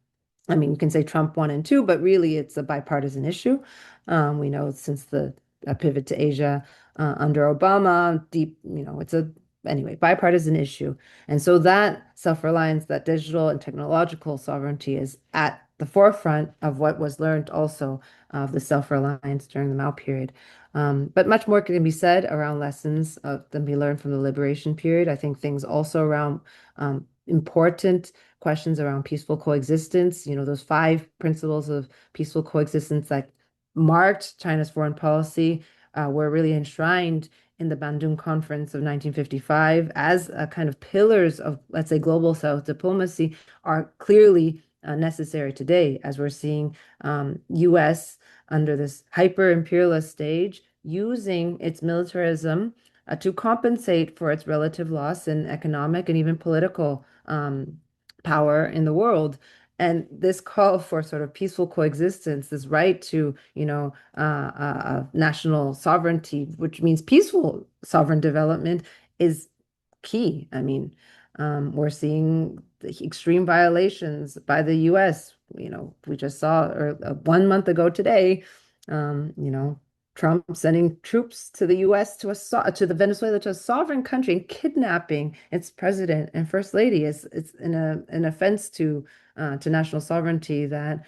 I mean, you can say Trump 1 and 2, but really it's a bipartisan issue. We know since the pivot to Asia under Obama, it's a anyway bipartisan issue, and so that self-reliance, that digital and technological sovereignty, is at the forefront of what was learned also of the self-reliance during the Mao period. But much more can be said around lessons than we learned from the liberation period. I think things also around important questions around peaceful coexistence, those 5 principles of peaceful coexistence that marked China's foreign policy, were really enshrined in the Bandung Conference of 1955 as a kind of pillars of, let's say, global South diplomacy, are clearly necessary today, as we're seeing U.S. under this hyper-imperialist stage using its militarism to compensate for its relative loss in economic and even political power in the world. And this call for sort of peaceful coexistence, this right to, national sovereignty, which means peaceful sovereign development, is key. I mean, we're seeing the extreme violations by the U.S. We just saw 1 month ago today, Trump sending troops to the U.S. to the Venezuela, to a sovereign country, and kidnapping its president and first lady. It's an offense to national sovereignty that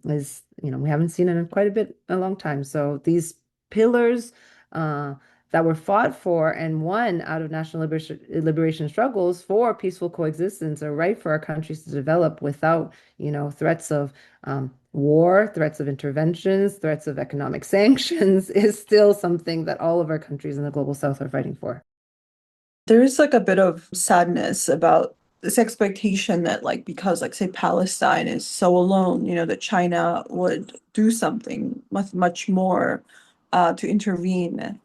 is, we haven't seen it in a long time. So these pillars that were fought for and won out of national liberation struggles for peaceful coexistence are right for our countries to develop without, threats of war, threats of interventions, threats of economic sanctions, is still something that all of our countries in the global South are fighting for.
There's like a bit of sadness about this expectation that like because like say Palestine is so alone, that China would do something much more to intervene,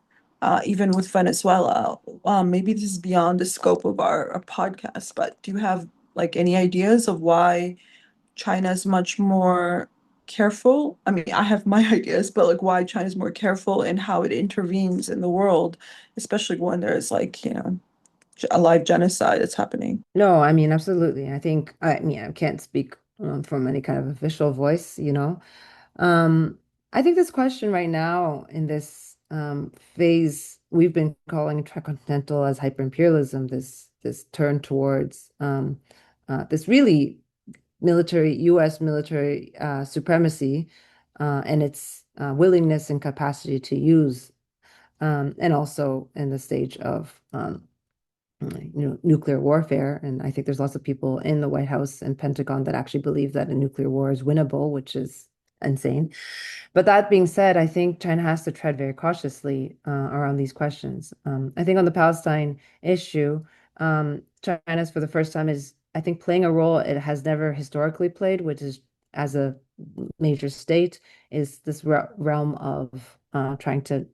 even with Venezuela. Maybe this is beyond the scope of our podcast, but do you have like any ideas of why China's much more careful? I mean, I have my ideas, but like why China's more careful in how it intervenes in the world, especially when there's like, a live genocide that's happening.
No, I mean, absolutely. I can't speak from any kind of official voice, I think this question right now in this phase we've been calling tricontinental as hyperimperialism, this turn towards this really U.S. military supremacy and its willingness and capacity to use, and also in the stage of nuclear warfare. And I think there's lots of people in the White House and Pentagon that actually believe that a nuclear war is winnable, which is insane. But that being said, I think China has to tread very cautiously around these questions. I think on the Palestine issue, China's for the first time is, I think, playing a role it has never historically played, which is as a major state, is this realm of trying to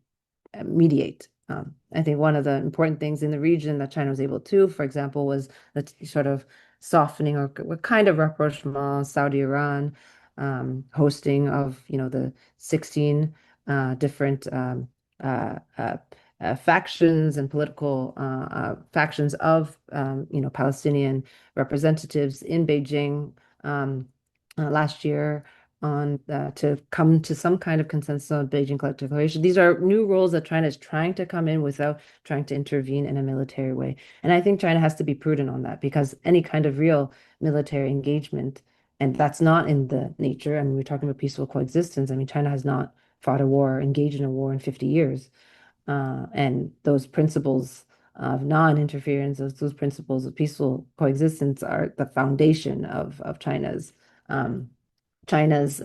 mediate. I think one of the important things in the region that China was able to, for example, was the sort of softening or what kind of rapprochement Saudi Iran hosting of the 16 different factions and political factions of Palestinian representatives in Beijing last year on to come to some kind of consensus on Beijing Collective Declaration. These are new roles that China is trying to come in without trying to intervene in a military way. And I think China has to be prudent on that because any kind of real military engagement And that's not in the nature. I mean, we're talking about peaceful coexistence. I mean, China has not fought a war, engaged in a war in 50 years. And those principles of non-interference, those principles of peaceful coexistence are the foundation of um, China's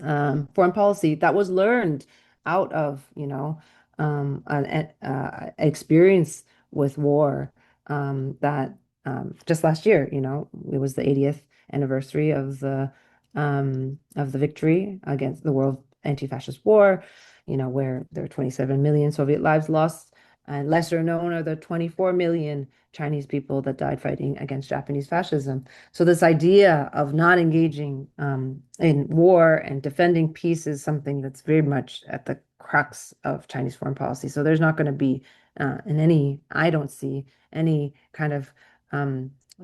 foreign policy that was learned out of, an experience with war that just last year, it was the 80th anniversary of the victory against the World Anti-Fascist War, where there were 27 million Soviet lives lost, and lesser known are the 24 million Chinese people that died fighting against Japanese fascism. So this idea of not engaging in war and defending peace is something that's very much at the crux of Chinese foreign policy. So there's not going to be I don't see any kind of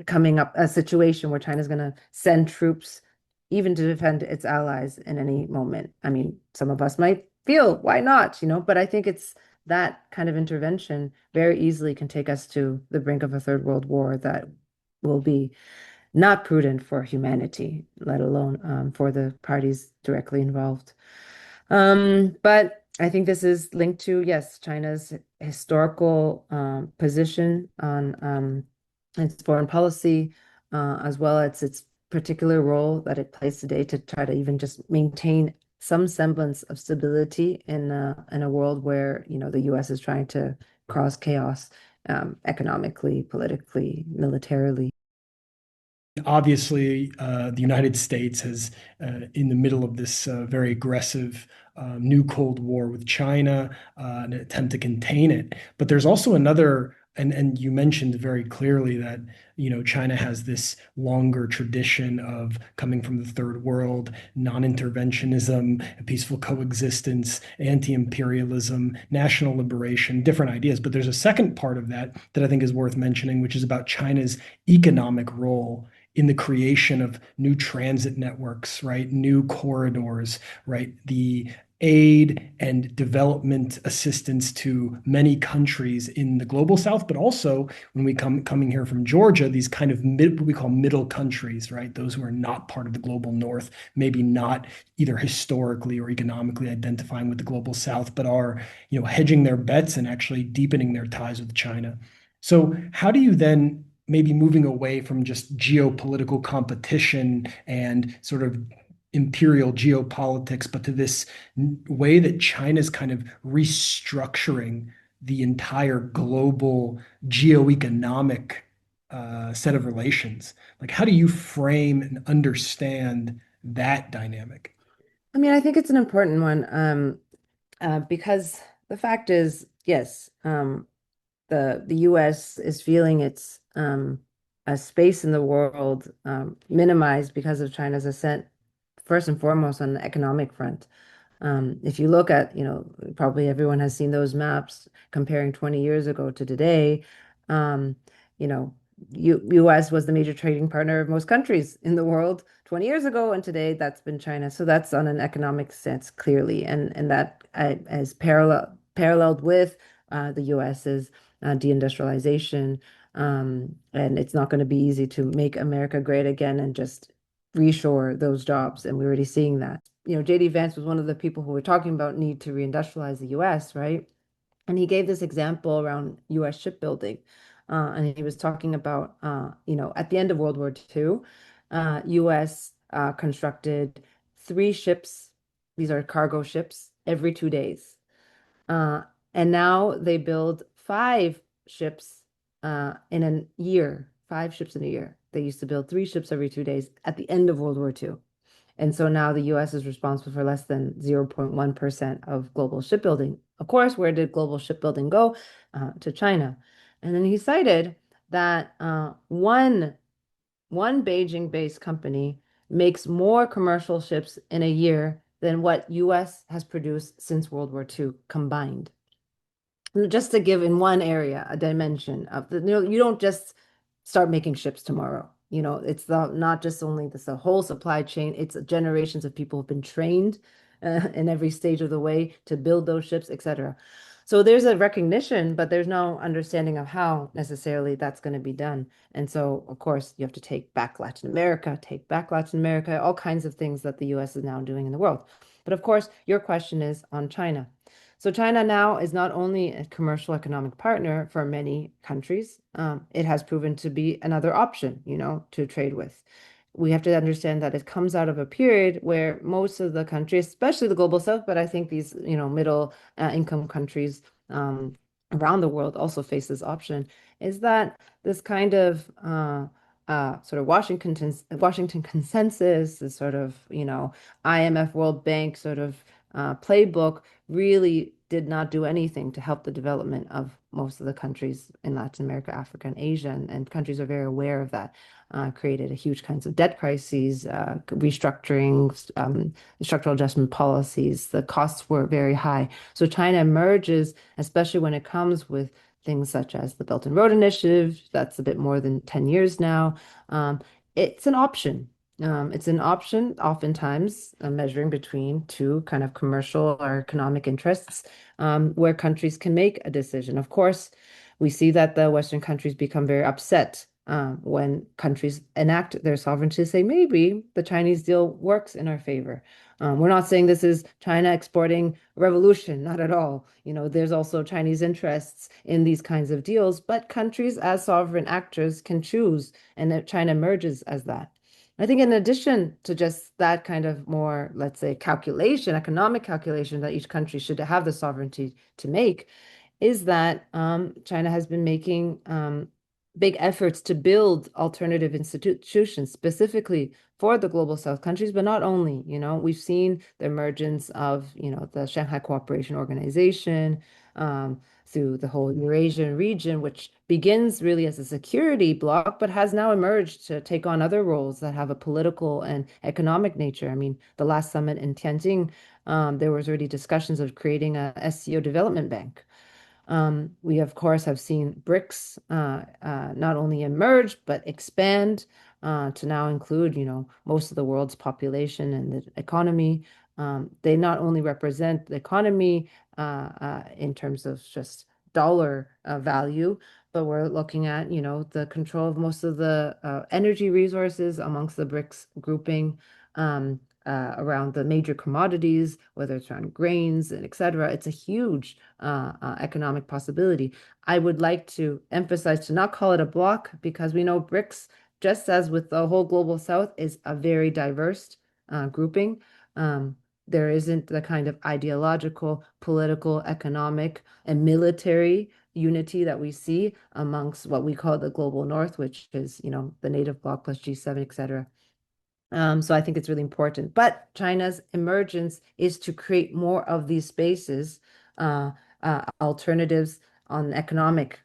coming up a situation where China's going to send troops even to defend its allies in any moment. I mean, some of us might feel, why not, but I think it's that kind of intervention very easily can take us to the brink of a third world war that will be not prudent for humanity, let alone for the parties directly involved. But I think this is linked to, yes, China's historical position on its foreign policy, as well as its particular role that it plays today to try to even just maintain some semblance of stability in a world where, the US is trying to cause chaos economically, politically, militarily.
Obviously, the United States is in the middle of this very aggressive new Cold War with China, an attempt to contain it. But there's also another, and you mentioned very clearly that China has this longer tradition of coming from the third world, non-interventionism, peaceful coexistence, anti-imperialism, national liberation, different ideas. But there's a second part of that that I think is worth mentioning, which is about China's economic role in the creation of new transit networks, right? New corridors, right? The aid and development assistance to many countries in the global south, but also when we coming here from Georgia, these kind of what we call middle countries, right? Those who are not part of the global north, maybe not either historically or economically identifying with the global south, but are, hedging their bets and actually deepening their ties with China. So how do you then maybe moving away from just geopolitical competition and sort of imperial geopolitics, but to this way that China's kind of restructuring the entire global geoeconomic set of relations. Like, how do you frame and understand that dynamic?
I mean, I think it's an important one because the fact is, yes, the U.S. is feeling its a space in the world minimized because of China's ascent, first and foremost on the economic front. If you look at, probably everyone has seen those maps comparing 20 years ago to today. Um, you know, U.S. was the major trading partner of most countries in the world 20 years ago, and today that's been China. So that's on an economic sense clearly, and that is paralleled with the U.S.'s deindustrialization. And it's not going to be easy to make America great again and just reshore those jobs. And we're already seeing that. JD Vance was one of the people who were talking about need to reindustrialize the US, right? And he gave this example around US shipbuilding. And he was talking about, at the end of World War II, US constructed 3 ships. These are cargo ships every 2 days. Uh, and now they build 5 ships in a year, 5 ships in a year. They used to build 3 ships every 2 days at the end of World War II. And so now the US is responsible for less than 0.1% of global shipbuilding. Of course, where did global shipbuilding go? To China. And then he cited that one Beijing-based company makes more commercial ships in a year than what US has produced since World War II combined. Just to give in one area a dimension of you don't just start making ships tomorrow. It's not just only this, the whole supply chain, it's generations of people who've been trained in every stage of the way to build those ships, etc. So there's a recognition, but there's no understanding of how necessarily that's going to be done. And so, of course, you have to take back Latin America, all kinds of things that the US is now doing in the world. But of course, your question is on China. So China now is not only a commercial economic partner for many countries, it has proven to be another option, to trade with. We have to understand that it comes out of a period where most of the countries, especially the global south, but I think these, middle income countries around the world also face this option, is that this kind of sort of Washington consensus, this sort of, IMF World Bank sort of playbook really did not do anything to help the development of most of the countries in Latin America, Africa, and Asia, and countries are very aware of that. Created a huge kinds of debt crises, restructuring, structural adjustment policies. The costs were very high. So China emerges, especially when it comes with things such as the Belt and Road Initiative. That's a bit more than 10 years now. Um, it's an option. It's an option, oftentimes measuring between two kind of commercial or economic interests, where countries can make a decision. Of course, we see that the Western countries become very upset when countries enact their sovereignty to say maybe the Chinese deal works in our favor. We're not saying this is China exporting revolution, not at all. There's also Chinese interests in these kinds of deals, but countries as sovereign actors can choose, and that China emerges as that. I think in addition to just that kind of more, let's say, economic calculation that each country should have the sovereignty to make, is that China has been making big efforts to build alternative institutions specifically for the global South countries, but not only, we've seen the emergence of, the Shanghai Cooperation Organization, through the whole Eurasian region, which begins really as a security bloc, but has now emerged to take on other roles that have a political and economic nature. I mean, the last summit in Tianjin, there was already discussions of creating a SCO development bank. We, of course, have seen BRICS not only emerge, but expand to now include, most of the world's population and the economy. They not only represent the economy in terms of just dollar value, but we're looking at, the control of most of the energy resources amongst the BRICS grouping. Around the major commodities, whether it's around grains and et cetera. It's a huge economic possibility. I would like to emphasize to not call it a bloc because we know BRICS, just as with the whole global south, is a very diverse grouping. There isn't the kind of ideological, political, economic, and military unity that we see amongst what we call the global north, which is, the native bloc plus G7, et cetera. So I think it's really important. But China's emergence is to create more of these spaces, alternatives on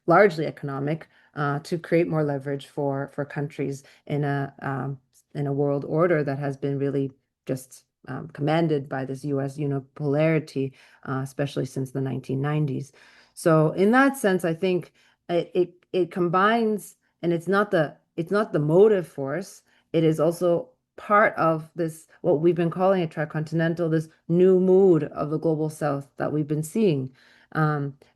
largely economic, to create more leverage for countries in a world order that has been really just commanded by this U.S. unipolarity, especially since the 1990s. So in that sense, I think it combines, and it's not the motive force. It is also part of this, what we've been calling a tricontinental, this new mood of the global south that we've been seeing.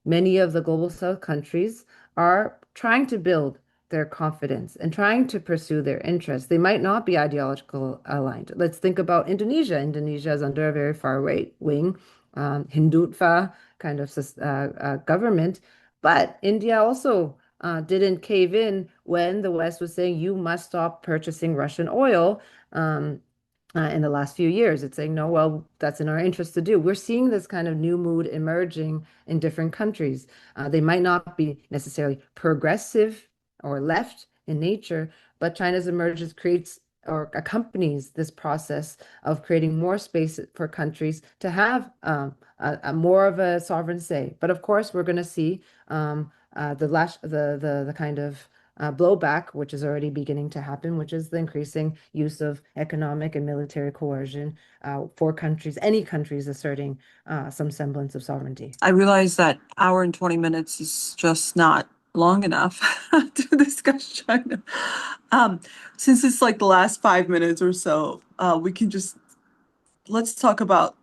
Many of the global south countries are trying to build their confidence and trying to pursue their interests. They might not be ideological aligned. Let's think about Indonesia. Indonesia is under a very far right wing, Hindutva kind of government, but India also didn't cave in when the West was saying you must stop purchasing Russian oil in the last few years. It's saying, no, well, that's in our interest to do. We're seeing this kind of new mood emerging in different countries. They might not be necessarily progressive or left in nature, but China's emergence creates or accompanies this process of creating more space for countries to have a more of a sovereign say. But of course, we're going to see the kind of blowback, which is already beginning to happen, which is the increasing use of economic and military coercion for countries, any countries asserting some semblance of sovereignty.
I realize that hour and 20 minutes is just not long enough to discuss China. Since it's like the last 5 minutes or so, let's talk about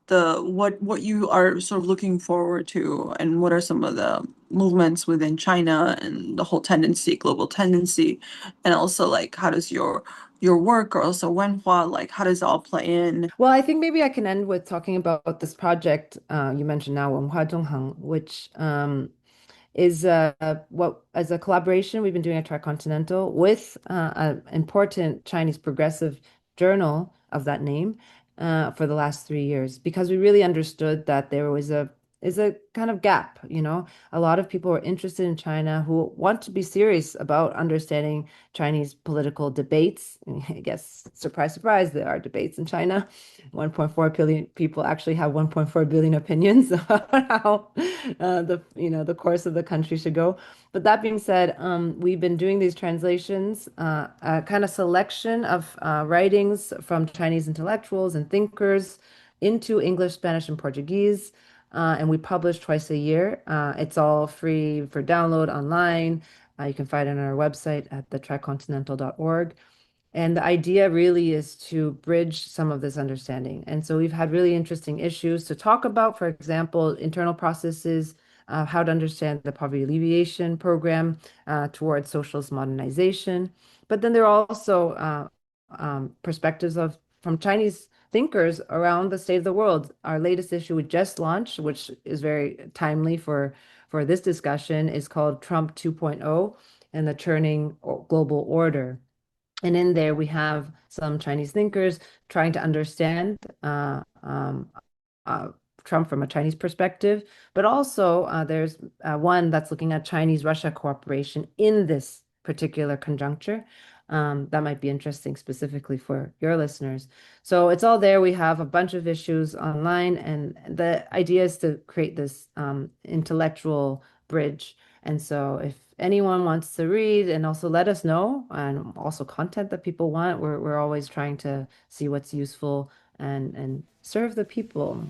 the what you are sort of looking forward to, and what are some of the movements within China and the whole tendency, global tendency, and also like how does your work or also Wenhua, like how does it all play in?
Well, I think maybe I can end with talking about this project you mentioned now, Wenhua Zongheng, which is what as a collaboration we've been doing at Tricontinental with an important Chinese progressive journal of that name for the last 3 years because we really understood that there was a is a kind of gap, you know. A lot of people are interested in China who want to be serious about understanding Chinese political debates. I guess, surprise, surprise, there are debates in China. 1.4 billion people actually have 1.4 billion opinions about how the course of the country should go. But that being said, we've been doing these translations, a kind of selection of writings from Chinese intellectuals and thinkers into English, Spanish, and Portuguese. And we publish twice a year. It's all free for download online. You can find it on our website at thetricontinental.org. And the idea really is to bridge some of this understanding. And so we've had really interesting issues to talk about, for example, internal processes, how to understand the poverty alleviation program towards socialist modernization. But then there are also perspectives of from Chinese thinkers around the state of the world. Our latest issue we just launched, which is very timely for this discussion, is called Trump 2.0 and the Churning Global Order. And in there, we have some Chinese thinkers trying to understand uh, Trump from a Chinese perspective, but also there's one that's looking at Chinese-Russia cooperation in this particular conjuncture. That might be interesting specifically for your listeners. So it's all there. We have a bunch of issues online, and the idea is to create this intellectual bridge. And so if anyone wants to read and also let us know, and also content that people want, we're always trying to see what's useful and serve the people.